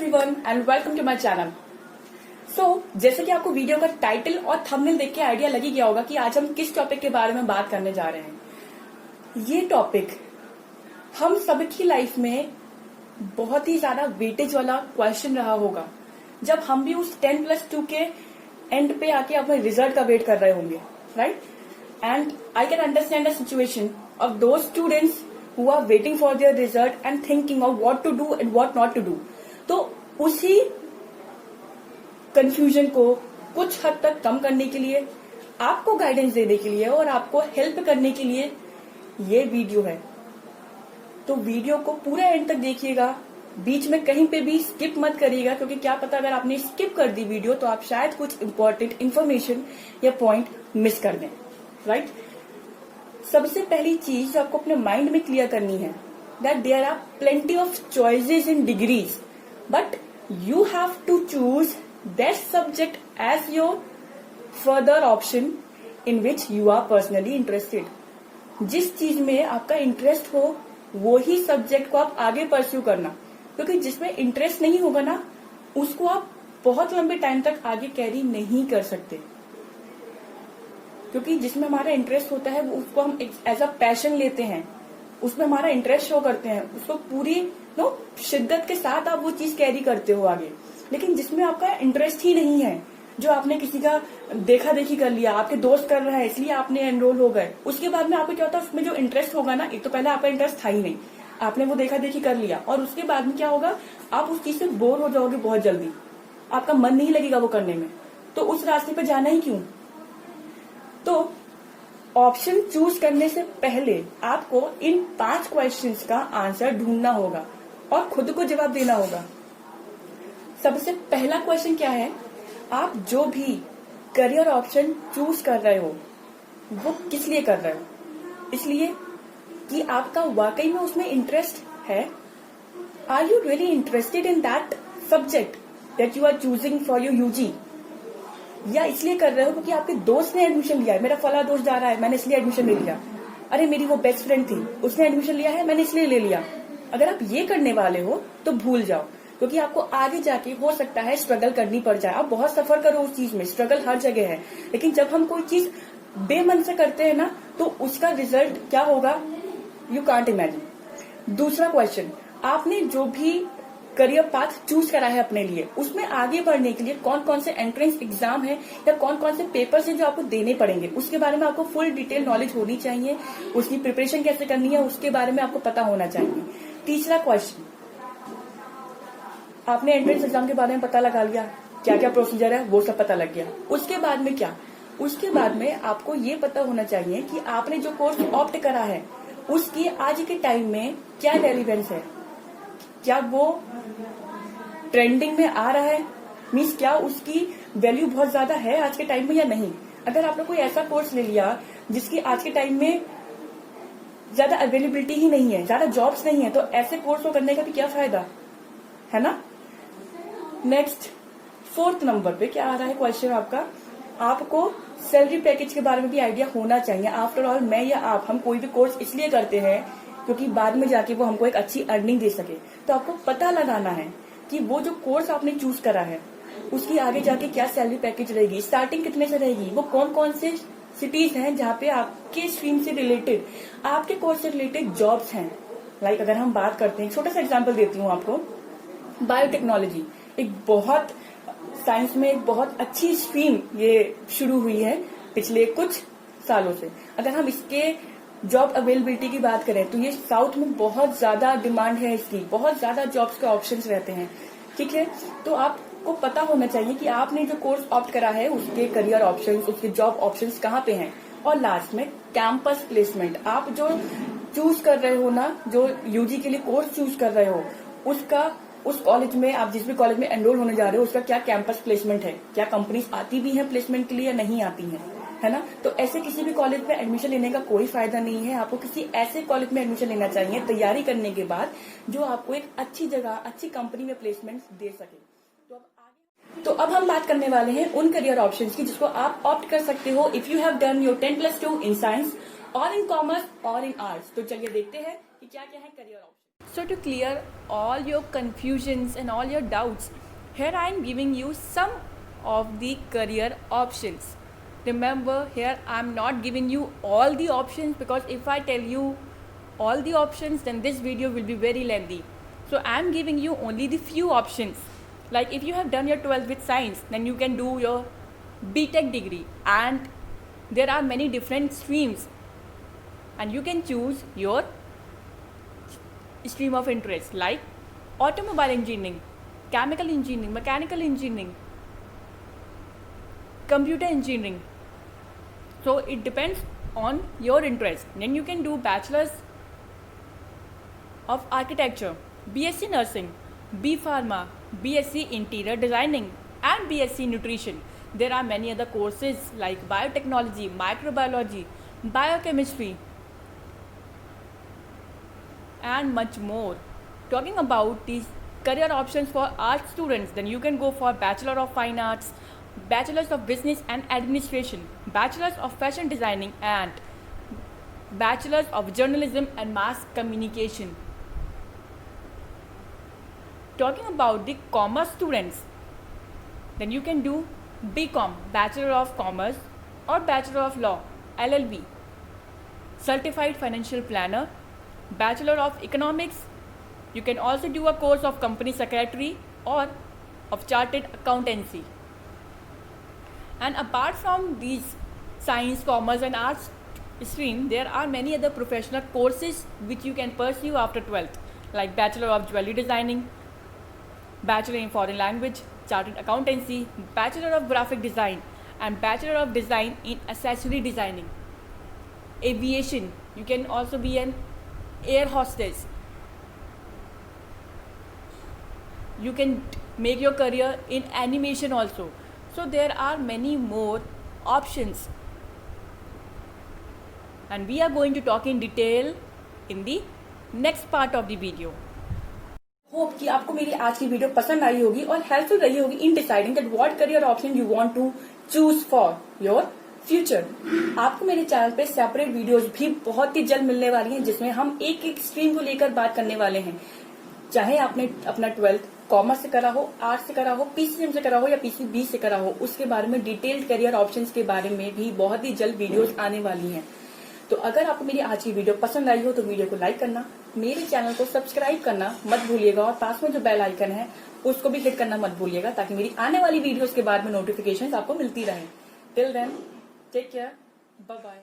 Everyone and welcome to my channel. जैसे कि आपको वीडियो का टाइटल और थंबनेल देख के आइडिया लग ही गया होगा कि आज हम किस टॉपिक के बारे में बात करने जा रहे हैं। ये टॉपिक हम सबकी लाइफ में बहुत ही ज्यादा वेटेज वाला क्वेश्चन रहा होगा जब हम भी उस 10+2 के एंड पे आके अपने रिजल्ट का वेट कर रहे होंगे, right? And I can understand the situation of those students who are waiting for their result and thinking of what to do and what not to do। तो उसी कंफ्यूजन को कुछ हद तक कम करने के लिए, आपको गाइडेंस देने के लिए और आपको हेल्प करने के लिए ये वीडियो है। तो वीडियो को पूरा एंड तक देखिएगा, बीच में कहीं पे भी स्किप मत करिएगा, क्योंकि क्या पता अगर आपने स्किप कर दी वीडियो तो आप शायद कुछ इंपॉर्टेंट इन्फॉर्मेशन या पॉइंट मिस कर दें, राइट? सबसे पहली चीज जो आपको अपने माइंड में क्लियर करनी है that there are plenty of choices in degrees, but you have to choose that subject as your further option in which you are personally interested. जिस चीज में आपका इंटरेस्ट हो वो ही सब्जेक्ट को आप आगे परस्यू करना, क्योंकि जिसमें इंटरेस्ट नहीं होगा ना उसको आप बहुत लंबे टाइम तक आगे कैरी नहीं कर सकते। क्योंकि जिसमें हमारा इंटरेस्ट होता है उसको हम एज अ पैशन लेते हैं, उसमें हमारा इंटरेस्ट शो करते हैं, उसको पूरी शिद्दत के साथ आप वो चीज कैरी करते हो आगे। लेकिन जिसमें आपका इंटरेस्ट ही नहीं है, जो आपने किसी का देखा देखी कर लिया, आपके दोस्त कर रहा है इसलिए आपने एनरोल हो गए, उसके बाद में आपको क्या होता है उसमें जो इंटरेस्ट होगा ना, एक तो पहले आपका इंटरेस्ट था ही नहीं, आपने वो देखा देखी कर लिया और उसके बाद में क्या होगा, आप उस चीज से बोर हो जाओगे बहुत जल्दी, आपका मन नहीं लगेगा वो करने में, तो उस रास्ते पर जाना ही क्यों। तो ऑप्शन चूज करने से पहले आपको इन 5 क्वेश्चंस का आंसर ढूंढना होगा और खुद को जवाब देना होगा। सबसे पहला क्वेश्चन क्या है, आप जो भी करियर ऑप्शन चूज कर रहे हो वो किस लिए कर रहे हो? इसलिए कि आपका वाकई में उसमें इंटरेस्ट है। Are you really interested in that subject that you are choosing for your UG? या इसलिए कर रहे हो क्योंकि आपके दोस्त ने एडमिशन लिया है, मेरा फला दोस्त जा रहा है मैंने इसलिए एडमिशन ले लिया, अरे मेरी वो बेस्ट फ्रेंड थी उसने एडमिशन लिया है मैंने इसलिए ले लिया। अगर आप ये करने वाले हो तो भूल जाओ, क्योंकि आपको आगे जाके हो सकता है स्ट्रगल करनी पड़ जाए। आप बहुत सफर करो उस चीज में, स्ट्रगल हर जगह है, लेकिन जब हम कोई चीज बेमन से करते हैं ना तो उसका रिजल्ट क्या होगा यू कांट इमेजिन। दूसरा क्वेश्चन, आपने जो भी करियर पाथ चूज करा है अपने लिए, उसमें आगे बढ़ने के लिए कौन कौन से एंट्रेंस एग्जाम है या कौन कौन से पेपर्स हैं जो आपको देने पड़ेंगे, उसके बारे में आपको फुल डिटेल नॉलेज होनी चाहिए। उसकी प्रिपरेशन कैसे करनी है उसके बारे में आपको पता होना चाहिए। तीसरा क्वेश्चन, आपने एंट्रेंस एग्जाम के बारे में पता लगा लिया, क्या क्या प्रोसीजर है वो सब पता लग गया। उसके बाद में क्या, उसके बाद में आपको ये पता होना चाहिए कि आपने जो कोर्स ऑप्ट करा है उसकी आज के टाइम में क्या रेलिवेंस है, क्या वो ट्रेंडिंग में आ रहा है, मीन्स क्या उसकी वैल्यू बहुत ज्यादा है आज के टाइम में या नहीं। अगर आपने कोई ऐसा कोर्स ले लिया जिसकी आज के टाइम में ज्यादा अवेलेबिलिटी ही नहीं है, ज्यादा जॉब्स नहीं है, तो ऐसे कोर्स को करने का भी क्या फायदा है ना। नेक्स्ट 4th नंबर पे क्या आ रहा है क्वेश्चन आपका, आपको सैलरी पैकेज के बारे में भी आइडिया होना चाहिए। आफ्टर ऑल मैं या आप, हम कोई भी कोर्स इसलिए करते हैं क्योंकि बाद में जाके वो हमको एक अच्छी अर्निंग दे सके। तो आपको पता लगाना है कि वो जो कोर्स आपने चूज करा है उसकी आगे जाके क्या सैलरी पैकेज रहेगी, स्टार्टिंग कितने से रहेगी, वो कौन कौन से सिटीज हैं जहाँ पे आपके स्ट्रीम से रिलेटेड, आपके कोर्स से रिलेटेड जॉब्स हैं। लाइक अगर हम बात करते हैं, छोटा सा एग्जाम्पल देती हूँ आपको, बायोटेक्नोलॉजी एक बहुत साइंस में एक बहुत अच्छी स्ट्रीम ये शुरू हुई है पिछले कुछ सालों से। अगर हम इसके जॉब अवेलेबिलिटी की बात करें तो ये साउथ में बहुत ज्यादा डिमांड है इसकी, बहुत ज्यादा जॉब्स के ऑप्शंस रहते हैं, ठीक है। तो आपको पता होना चाहिए कि आपने जो कोर्स ऑप्ट करा है उसके करियर ऑप्शंस, उसके जॉब ऑप्शंस कहाँ पे हैं। और लास्ट में कैंपस प्लेसमेंट, आप जो चूज कर रहे हो ना, जो यूजी के लिए कोर्स चूज कर रहे हो उसका, उस कॉलेज में आप जिस भी कॉलेज में एनरोल होने जा रहे हो उसका क्या कैंपस प्लेसमेंट है, क्या कंपनीज आती भी हैं प्लेसमेंट के लिए या नहीं आती हैं, है ना। तो ऐसे किसी भी कॉलेज में एडमिशन लेने का कोई फायदा नहीं है। आपको किसी ऐसे कॉलेज में एडमिशन लेना चाहिए तैयारी करने के बाद जो आपको एक अच्छी जगह, अच्छी कंपनी में प्लेसमेंट दे सके। तो अब हम बात करने वाले हैं उन करियर ऑप्शंस की जिसको आप ऑप्ट कर सकते हो if you have done your 10+2 in science और इन कॉमर्स और इन आर्ट्स। तो चलिए देखते हैं कि क्या क्या है career option. So to clear all your confusions and all your doubts, here I am giving you some of the career options. Remember, here I am not giving you all the options, because if I tell you all the options, then this video will be very lengthy. So I am giving you only the few options. Like if you have done your 12th with science, then you can do your BTech degree, and there are many different streams, and you can choose your stream of interest like automobile engineering, chemical engineering, mechanical engineering, computer engineering. So it depends on your interest. Then you can do bachelor's of architecture, BSc nursing, B pharma, BSc interior designing, and BSc nutrition. There are many other courses like biotechnology, microbiology, biochemistry, and much more. Talking about these career options for art students, then you can go for Bachelor of Fine Arts, Bachelors of Business and Administration, Bachelors of Fashion Designing, and Bachelors of Journalism and Mass Communication. Talking about the commerce students, then you can do BCom, Bachelor of Commerce, or Bachelor of Law, LLB, Certified Financial Planner, Bachelor of Economics. You can also do a course of Company Secretary or of Chartered Accountancy. And apart from these science, commerce and arts stream, there are many other professional courses which you can pursue after 12th, like Bachelor of Jewelry Designing, Bachelor in Foreign Language, Chartered Accountancy, Bachelor of Graphic Design, and Bachelor of Design in Accessory Designing. Aviation, you can also be an air hostess. You can make your career in animation also. So there are many more options, and we are going to talk in detail in the next part of the video. Hope कि आपको मेरी आज की video पसंद आई होगी और helpful रही होगी in deciding that what career option you want to choose for your future. आपको मेरे चैनल पे सेपरेट वीडियोस भी बहुत ही जल्द मिलने वाली हैं, जिसमें हम एक एक स्ट्रीम को लेकर बात करने वाले हैं। चाहे आपने अपना 12th कॉमर्स से करा हो, आर्ट्स से करा हो, पीसीएम से करा हो या पीसीबी से करा हो, उसके बारे में डिटेल्ड करियर ऑप्शंस के बारे में भी बहुत ही जल्द वीडियोस आने वाली हैं। तो अगर आपको मेरी आज की वीडियो पसंद आई हो तो वीडियो को लाइक करना, मेरे चैनल को सब्सक्राइब करना मत भूलिएगा, और पास में जो बेल आइकन है उसको भी हिट करना मत भूलिएगा, ताकि मेरी आने वाली वीडियोस के बाद में नोटिफिकेशंस आपको मिलती रहे। Till then, take care, bye bye.